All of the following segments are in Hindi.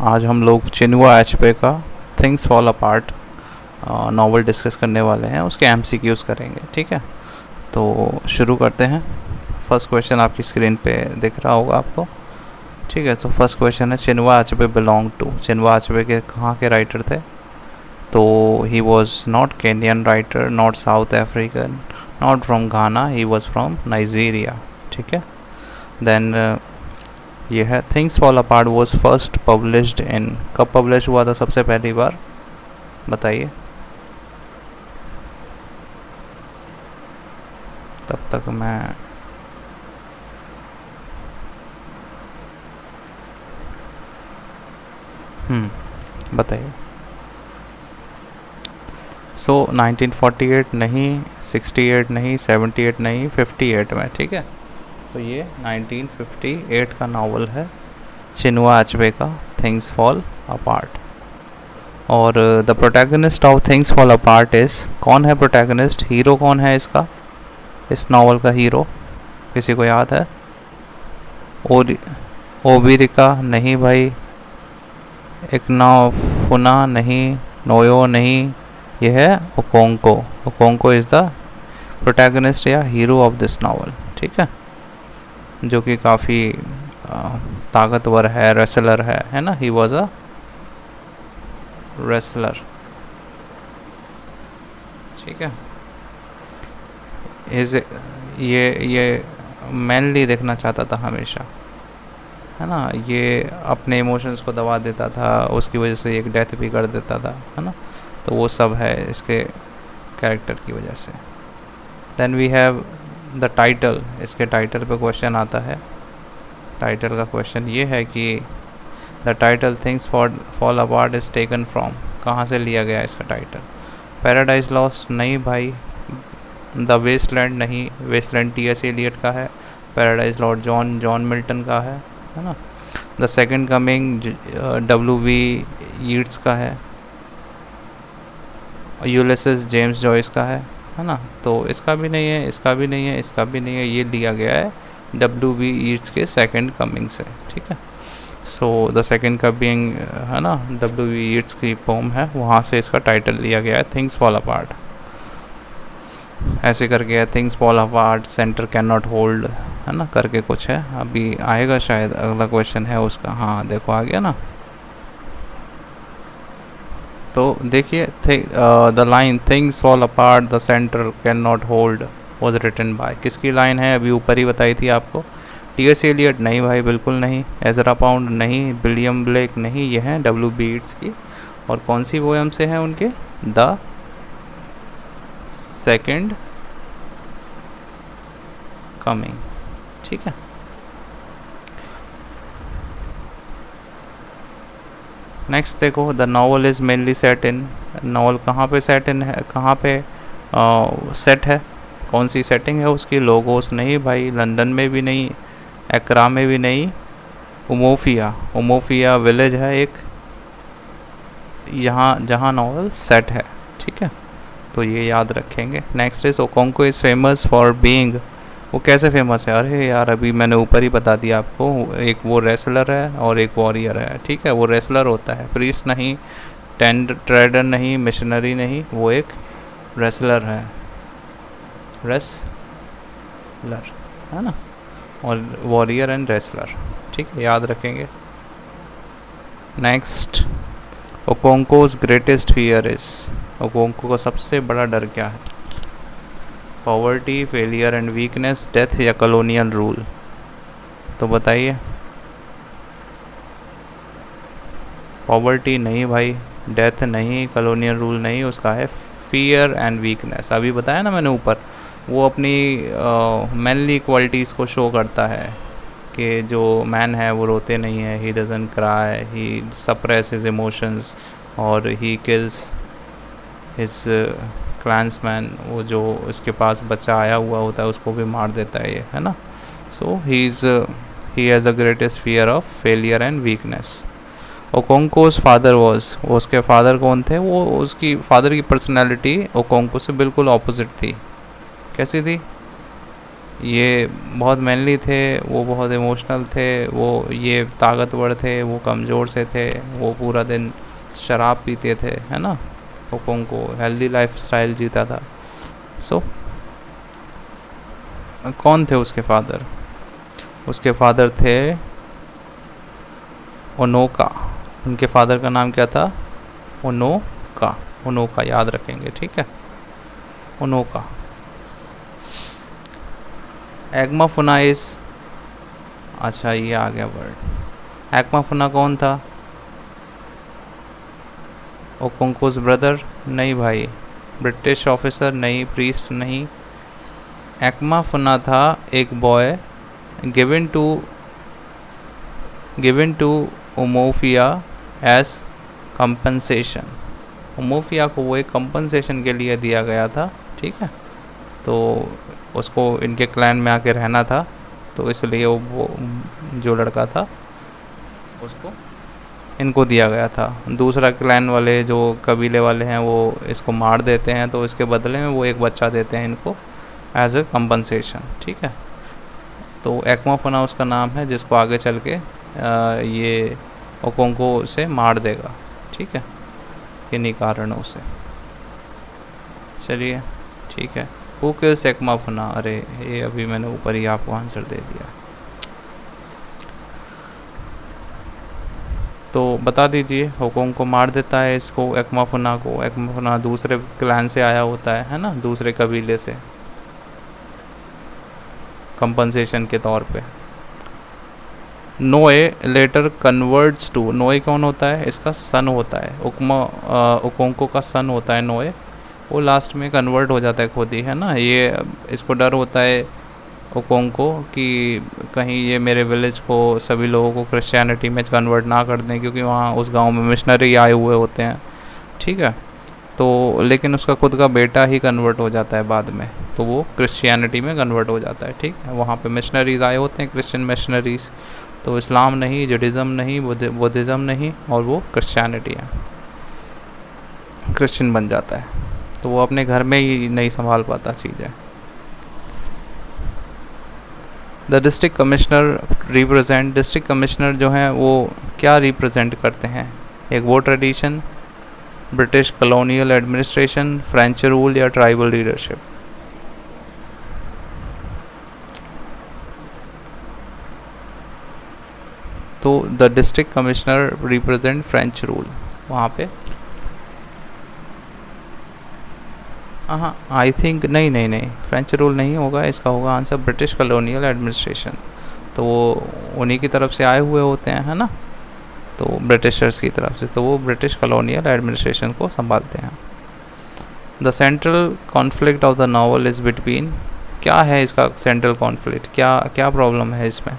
आज हम लोग चिनुआ एचपे का things fall apart novel discuss करने वाले हैं, उसके एमसीक्यूज़ करेंगे। ठीक है, तो शुरू करते हैं। फर्स्ट क्वेश्चन आपकी स्क्रीन पे दिख रहा होगा आपको। ठीक है, तो फर्स्ट क्वेश्चन है चिनुआ एचपे बिलोंग टू। चिनुआ एचपे के कहाँ के राइटर थे? तो he was not Kenyon writer, not south African, not from Ghana, he was from Nigeria. ठीक है, देन ये है things fall apart was first published in, कब पब्लिश हुआ था सबसे पहली बार? बताइए। तब तक मैं बताइए। सो 1948 नहीं, 68 नहीं, 78 नहीं, 58 में। ठीक है, तो ये 1958 का नावल है चिनुआ एचबे का थिंग्स फॉल अपार्ट। और the protagonist of things fall apart is, कौन है प्रोटैगनिस्ट? हीरो कौन है इसका, इस नावल का हीरो? किसी को याद है? ओबिरिका नहीं भाई, इकनाफुना नहीं, नोयो नहीं, ये है ओकोंको। ओकोंको इज़ द प्रोटैगनिस्ट या हीरो ऑफ दिस नावल। ठीक है, जो कि काफ़ी ताकतवर है, रेसलर है ना, ही वॉज अ रेसलर। ठीक है, इज ये मैनली देखना चाहता था हमेशा, है ना। ये अपने इमोशंस को दबा देता था, उसकी वजह से एक डेथ भी कर देता था, है ना। तो वो सब है इसके कैरेक्टर की वजह से। Then we have the title. इसके टाइटल पे क्वेश्चन आता है। टाइटल का क्वेश्चन ये है कि the title things fall apart is taken from, कहाँ से लिया गया इसका टाइटल? पैराडाइज लॉस्ट नहीं भाई, द वेस्टलैंड नहीं, वेस्टलैंड टी.एस. एलियट का है, पैराडाइज लॉस्ट जॉन मिल्टन का है ना। The second coming W.V. Yeats का है, यूलिसिस जेम्स जॉयस का है ना। तो इसका भी नहीं है, इसका भी नहीं है, इसका भी नहीं है, ये दिया गया है W.V. यीट्स के सेकंड कमिंग से। ठीक है, सो द सेकंड कमिंग है ना, W.V. यीट्स की पोम है, वहाँ से इसका टाइटल लिया गया है थिंग्स फॉल अपार्ट। ऐसे करके है things fall apart, centre can not hold, है ना, करके कुछ है। अभी आएगा शायद, अगला क्वेश्चन है उसका। हाँ देखो आ गया ना। तो देखिए the line things fall apart the centre can not hold was written by, किसकी लाइन है? अभी ऊपर ही बताई थी आपको। टी.एस. एलियट नहीं भाई, बिल्कुल नहीं। एजरा पाउंड नहीं, विलियम ब्लेक नहीं, ये हैं W.B. यीट्स की। और कौन सी पोएम से हैं उनके? The second coming. ठीक है, नेक्स्ट देखो, the novel is mainly set in, novel कहाँ पे सेट इन है, कहाँ पे सेट है, कौन सी सेटिंग है उसकी? लोगोस नहीं भाई, लंदन में भी नहीं, एकरा में भी नहीं, उमोफिया विलेज है एक, यहाँ जहाँ नावल सेट है। ठीक है, तो ये याद रखेंगे। Next is Okonkwo is famous for being, वो कैसे फेमस है? अरे यार अभी मैंने ऊपर ही बता दिया आपको, एक वो रेसलर है और एक वॉरियर है। ठीक है, वो रेसलर होता है, प्रीस्ट नहीं, ट्रेडर नहीं, मिशनरी नहीं, वो एक रेसलर है, रेसलर, है ना, और वॉरियर एंड रेसलर। ठीक है, याद रखेंगे। नेक्स्ट, ओकोंकोज ग्रेटेस्ट फियर इज, ओकोंको का सबसे बड़ा डर क्या है? Poverty, failure and weakness, death या कॉलोनियल रूल? तो बताइए। पॉवर्टी नहीं भाई, डेथ नहीं, कॉलोनियल रूल नहीं, उसका है फियर एंड वीकनेस। अभी बताया ना मैंने ऊपर, वो अपनी मैनली क्वालिटीज़ को शो करता है कि जो मैन है वो रोते नहीं है, he doesn't cry, he suppress his emotions, और ही किल्स हिज क्लैंसमैन, वो जो उसके पास बच्चा आया हुआ होता है उसको भी मार देता है ये, है ना। So he has the greatest fear of failure and weakness. Okonkwo's father was, वो उसके फादर कौन थे? वो उसकी फादर की पर्सनैलिटी ओकोंको से बिल्कुल ऑपोजिट थी। कैसी थी? ये बहुत मैनली थे, वो बहुत इमोशनल थे, वो ये ताकतवर थे, वो कमज़ोर से थे, वो पूरा दिन शराब पीते थे, है ना। ओकोंको हेल्दी लाइफ स्टाइल जीता था। सो कौन थे उसके फादर? उसके फादर थे ओनोका। उनके फादर का नाम क्या था? ओनोका। ओनोका याद रखेंगे, ठीक है, ओनोका। एग्मा फुनाइस, अच्छा ये आ गया वर्ड। एग्मा फुना कौन था? Okonkwo's brother? नहीं भाई। British officer? नहीं। प्रीस्ट? नहीं। एक्मा फुना था एक boy given to Umuofia as compensation. Umuofia को वो एक कंपनसेशन के लिए दिया गया था, ठीक है। तो उसको इनके क्लैन में आके रहना था, तो इसलिए वो जो लड़का था उसको इनको दिया गया था। दूसरा क्लैन वाले जो कबीले वाले हैं वो इसको मार देते हैं, तो इसके बदले में वो एक बच्चा देते हैं इनको एज ए कंपनसेशन, ठीक है। तो एक्मा फुना उसका नाम है, जिसको आगे चल के ये ओकोंको से मार देगा, ठीक है, किन्हीं कारणों से। चलिए ठीक है। हु किल्स एक्मा फुना? अरे ये अभी मैंने ऊपर ही आपको आंसर दे दिया, तो बता दीजिए। होकोंग को मार देता है इसको, एक्मा फुना को। एक्मा फुना दूसरे क्लैन से आया होता है ना, दूसरे कबीले से, कंपनसेशन के तौर पे। नोए लेटर कन्वर्ट्स टू, नोए कौन होता है? इसका सन होता है, ओकोंको का सन होता है नोए। वो लास्ट में कन्वर्ट हो जाता है खुद ही, है ना। ये इसको डर होता है ओकोंको कि कहीं ये मेरे विलेज को, सभी लोगों को क्रिश्चियनिटी में कन्वर्ट ना कर दें, क्योंकि वहाँ उस गांव में मिशनरी आए हुए होते हैं, ठीक है। तो लेकिन उसका खुद का बेटा ही कन्वर्ट हो जाता है बाद में, तो वो क्रिश्चियनिटी में कन्वर्ट हो जाता है, ठीक है। वहाँ पे मिशनरीज़ आए होते हैं, क्रिश्चियन मिशनरीज़। तो इस्लाम नहीं, जुडिज़म नहीं, बुद्धिज़्म नहीं, और वो क्रिश्चियनिटी है, क्रिश्चियन बन जाता है। तो वो अपने घर में ही नहीं संभाल पाता चीज़ें। The district commissioner represent, district commissioner जो हैं वो क्या रिप्रेजेंट करते हैं? एक वो tradition, British colonial administration, French rule, या ट्राइबल लीडरशिप? तो the district commissioner represent French rule वहाँ पे। हाँ, आई थिंक नहीं नहीं नहीं, फ्रेंच रूल नहीं होगा, इसका होगा आंसर ब्रिटिश कॉलोनियल एडमिनिस्ट्रेशन। तो वो उन्हीं की तरफ से आए हुए होते हैं, है ना, तो ब्रिटिशर्स की तरफ से, तो वो ब्रिटिश कॉलोनियल एडमिनिस्ट्रेशन को संभालते हैं। The central conflict of the novel is between, क्या है इसका सेंट्रल कॉन्फ्लिक्ट? क्या क्या प्रॉब्लम है इसमें?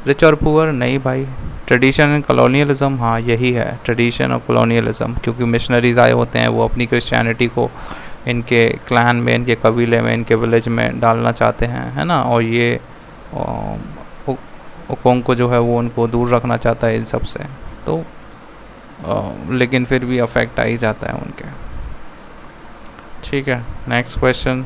रिच और पुअर? नहीं भाई। Tradition and colonialism? हाँ यही है, ट्रेडिशन और कॉलोनियलिज्म, क्योंकि मिशनरीज आए होते हैं, वो अपनी क्रिश्चियनिटी को इनके क्लैन में, इनके कबीले में, इनके विलेज में डालना चाहते हैं, है ना। और ये ओकोंग को जो है वो उनको दूर रखना चाहता है इन सब से, तो लेकिन फिर भी अफेक्ट आ ही जाता है उनके, ठीक है। Next question.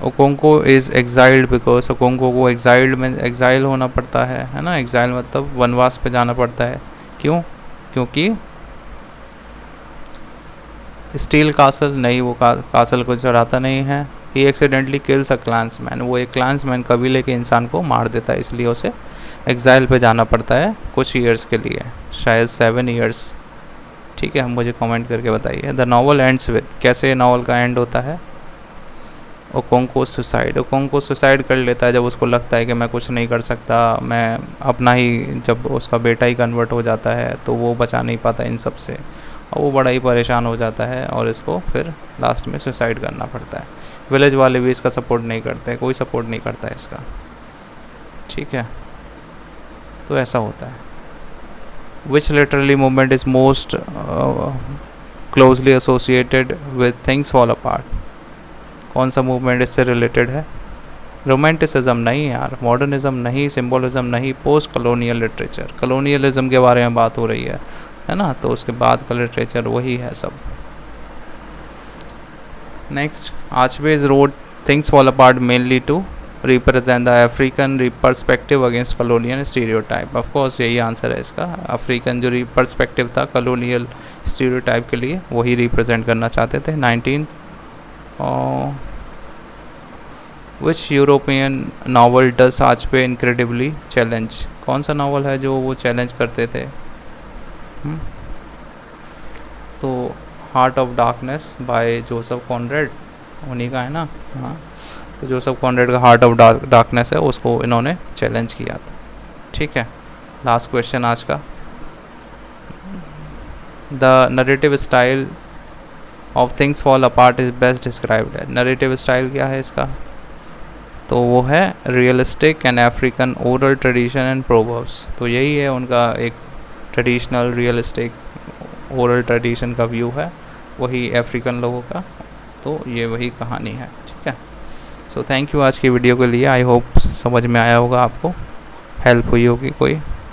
Okonkwo is exiled because, Okonkwo को एग्जाइल्ड में एग्जाइल होना पड़ता है ना। एग्जाइल मतलब वनवास पे जाना पड़ता है। क्यों? क्योंकि स्टील कासल? नहीं, वो कासल को चढ़ाता नहीं है। ही एक्सीडेंटली किल्स अ क्लांसमैन, वो एक क्लांसमैन कबीले के इंसान को मार देता है, इसलिए उसे एग्जाइल पे जाना पड़ता है कुछ ईयर्स के लिए, शायद 7 ईयर्स, ठीक है। मुझे कमेंट करके बताइए। द नॉवल एंड्स विद, कैसे नॉवल का एंड होता है? ओकोंको सुसाइड, ओकोंको सुसाइड कर लेता है जब उसको लगता है कि मैं कुछ नहीं कर सकता, मैं अपना ही, जब उसका बेटा ही कन्वर्ट हो जाता है तो वो बचा नहीं पाता इन सब से, और वो बड़ा ही परेशान हो जाता है, और इसको फिर लास्ट में सुसाइड करना पड़ता है। विलेज वाले भी इसका सपोर्ट नहीं करते, कोई सपोर्ट नहीं करता है इसका, ठीक है। तो ऐसा होता है। विच literally movement is most closely associated with things fall apart, कौन सा मूवमेंट इससे रिलेटेड है? रोमांटिसिज्म नहीं यार, मॉडर्निज्म नहीं, सिम्बोलिज्म नहीं, पोस्ट कॉलोनियल लिटरेचर। कॉलोनियलिज्म के बारे में बात हो रही है ना, तो उसके बाद का लिटरेचर वही है सब। नेक्स्ट, आर्चवेज wrote Things fall Apart mainly to represent the African perspective against colonial stereotype. Of course यही आंसर है इसका। अफ्रीकन जो पर्सपेक्टिव था कॉलोनियल स्टीरियोटाइप के लिए, वही रिप्रेजेंट करना चाहते थे। 19 which European novel does Achebe incredibly challenge. कौन सा नावल है जो वो चैलेंज करते थे? तो heart of darkness by Joseph Conrad, उन्हीं का है ना। हाँ, तो जोसेफ कॉनरेड का हार्ट ऑफ डार्कनेस है, उसको इन्होंने चैलेंज किया था। ठीक है, लास्ट क्वेश्चन आज का। The narrative style of things fall apart is best described है। नरेटिव स्टाइल क्या है इसका? तो वो है realistic and African oral tradition and proverbs. तो यही है उनका एक ट्रेडिशनल रियलिस्टिक ओरल ट्रेडिशन का व्यू है, वही अफ्रीकन लोगों का। तो ये वही कहानी है। ठीक है, सो थैंक यू आज की वीडियो के लिए। आई होप समझ में आया होगा, आपको हेल्प हुई होगी कोई।